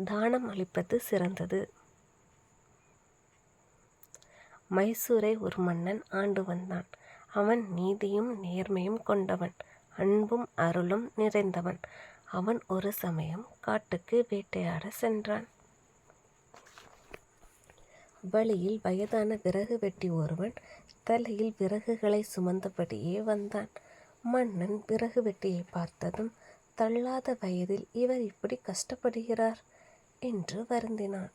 தானம் அளிப்பது சிறந்தது. மைசூரை ஒரு மன்னன் ஆண்டு வந்தான். அவன் நீதியும் நேர்மையும் கொண்டவன், அன்பும் அருளும் நிறைந்தவன். அவன் ஒரு சமயம் காட்டுக்கு வேட்டையாட சென்றான். வழியில் வயதான விறகு வெட்டி ஒருவன் தலையில் விறகுகளை சுமந்தபடியே வந்தான். மன்னன் விறகு வெட்டியை பார்த்ததும், தள்ளாத வயதில் இவர் இப்படி கஷ்டப்படுகிறார் என்று வருந்தினான்.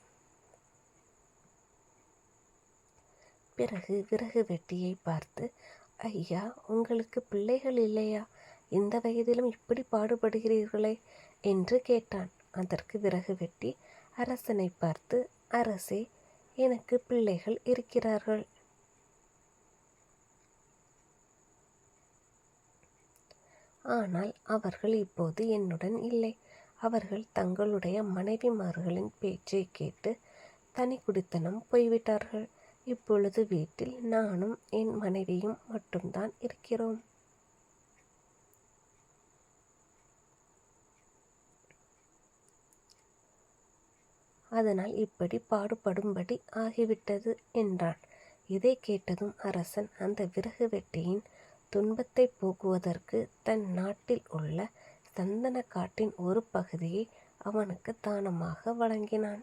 பிறகு விறகு வெட்டியை பார்த்து, ஐயா, உங்களுக்கு பிள்ளைகள் இல்லையா? இந்த வயதிலும் இப்படி பாடுபடுகிறீர்களே என்று கேட்டான். அதற்கு விறகு வெட்டி அரசனை பார்த்து, அரசே, எனக்கு பிள்ளைகள் இருக்கிறார்கள். ஆனால் அவர்கள் இப்போது என்னுடன் இல்லை. அவர்கள் தங்களுடைய மனைவிமார்களின் பேச்சை கேட்டு தனி குடித்தனம் போய்விட்டார்கள். இப்பொழுது வீட்டில் நானும் என் மனைவியும் மட்டும்தான் இருக்கிறோம். அதனால் இப்படி பாடுபடும்படி ஆகிவிட்டது என்றான். இதை கேட்டதும் அரசன் அந்த விறகு வெட்டியின் துன்பத்தை போக்குவதற்கு தன் நாட்டில் உள்ள சந்தன காட்டின் ஒரு பகுதியை அவனுக்கு தானமாக வழங்கினான்.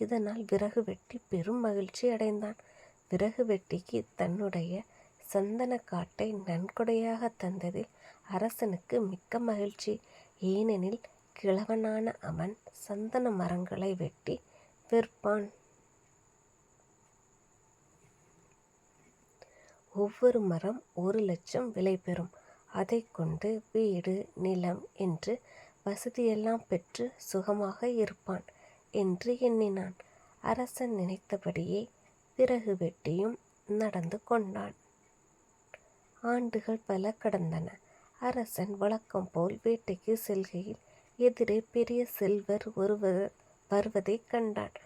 இதனால் விறகு வெட்டி பெரும் மகிழ்ச்சி அடைந்தான். விறகு வெட்டிக்கு தன்னுடைய சந்தன காட்டை நன்கொடையாக தந்ததில் அரசனுக்கு மிக்க மகிழ்ச்சி. ஏனெனில் கிழவனான அவன் சந்தன மரங்களை வெட்டி விற்பான். ஒவ்வொரு மரம் 1,00,000 விலை பெறும். அதை கொண்டு வீடு, நிலம் என்று வசதியெல்லாம் பெற்று சுகமாக இருப்பான் என்று எண்ணினான். அரசன் நினைத்தபடியே விறகு வெட்டியும் நடந்து கொண்டான். ஆண்டுகள் பல கடந்தன. அரசன் வழக்கம் போல் வேட்டைக்கு செல்கையில் எதிரே பெரிய செல்வர் ஒருவர் வருவதைக் கண்டான்.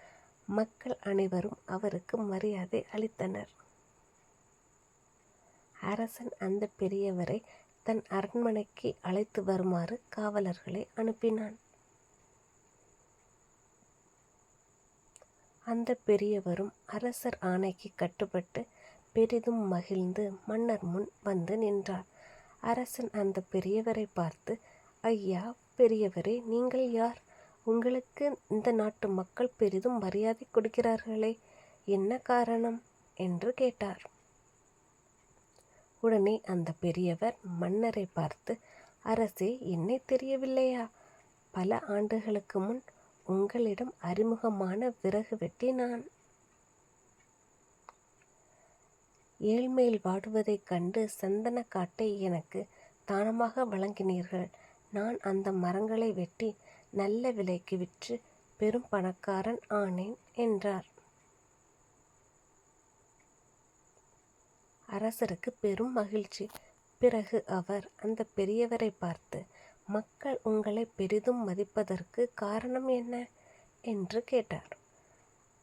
மக்கள் அனைவரும் அவருக்கு மரியாதை அளித்தனர். அரசன் அந்த பெரியவரை தன் அரண்மனைக்கு அழைத்து வருமாறு காவலர்களை அனுப்பினான். அந்த பெரியவரும் அரசர் ஆணைக்கு கட்டுப்பட்டு பெரிதும் மகிழ்ந்து மன்னர் முன் வந்து நின்றார். அரசன் அந்த பெரியவரை பார்த்து, ஐயா, பெரியவரே, நீங்கள் யார்? உங்களுக்கு இந்த நாட்டு மக்கள் பெரிதும் மரியாதை கொடுக்கிறார்களே, என்ன காரணம் என்று கேட்டார். உடனே அந்த பெரியவர் மன்னரை பார்த்து, அரசே, என்னை தெரியவில்லையா? பல ஆண்டுகளுக்கு முன் உங்களிடம் அறிமுகமான விறகு வெட்டி நான். ஏழ்மையில் வாடுவதைக் கண்டு சந்தன காட்டை எனக்கு தானமாக வழங்கினீர்கள். நான் அந்த மரங்களை வெட்டி நல்ல விலைக்கு விற்று பெரும் பணக்காரன் ஆனேன் என்றார். அரசருக்கு பெரும் மகிழ்ச்சி. பிறகு அவர் அந்த பெரியவரை பார்த்து, மக்கள் உங்களை பெரிதும் மதிப்பதற்கு காரணம் என்ன என்று கேட்டார்.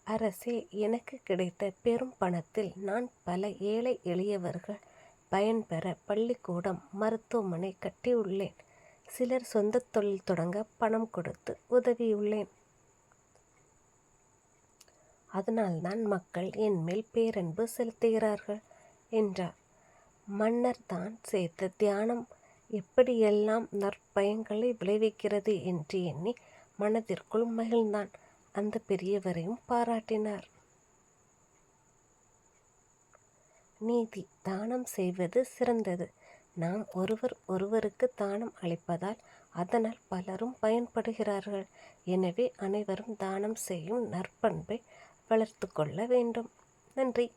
அரசே, எனக்கு கிடைத்த பெரும் பணத்தில் நான் பல ஏழை எளியவர்கள் பயன்பெற பள்ளிக்கூடம், மருத்துவமனை கட்டியுள்ளேன். சிலர் சொந்த தொழில் தொடங்க பணம் கொடுத்து உதவியுள்ளேன். அதனால்தான் மக்கள் என் மேல் பேரன்பு செலுத்துகிறார்கள் என்றார். மன்னர் தான் சேர்த்த தியானம் எப்படியெல்லாம் நற்பயன்களை விளைவிக்கிறது என்று எண்ணி மனதிற்குள் மகிழ்ந்தான். அந்த பெரியவரையும் பாராட்டினார். நீதி, தானம் செய்வது சிறந்தது. நாம் ஒருவர் ஒருவருக்கு தானம் அளிப்பதால் அதனால் பலரும் பயன்படுகிறார்கள். எனவே அனைவரும் தானம் செய்யும் நற்பண்பை வளர்த்து கொள்ள வேண்டும். நன்றி.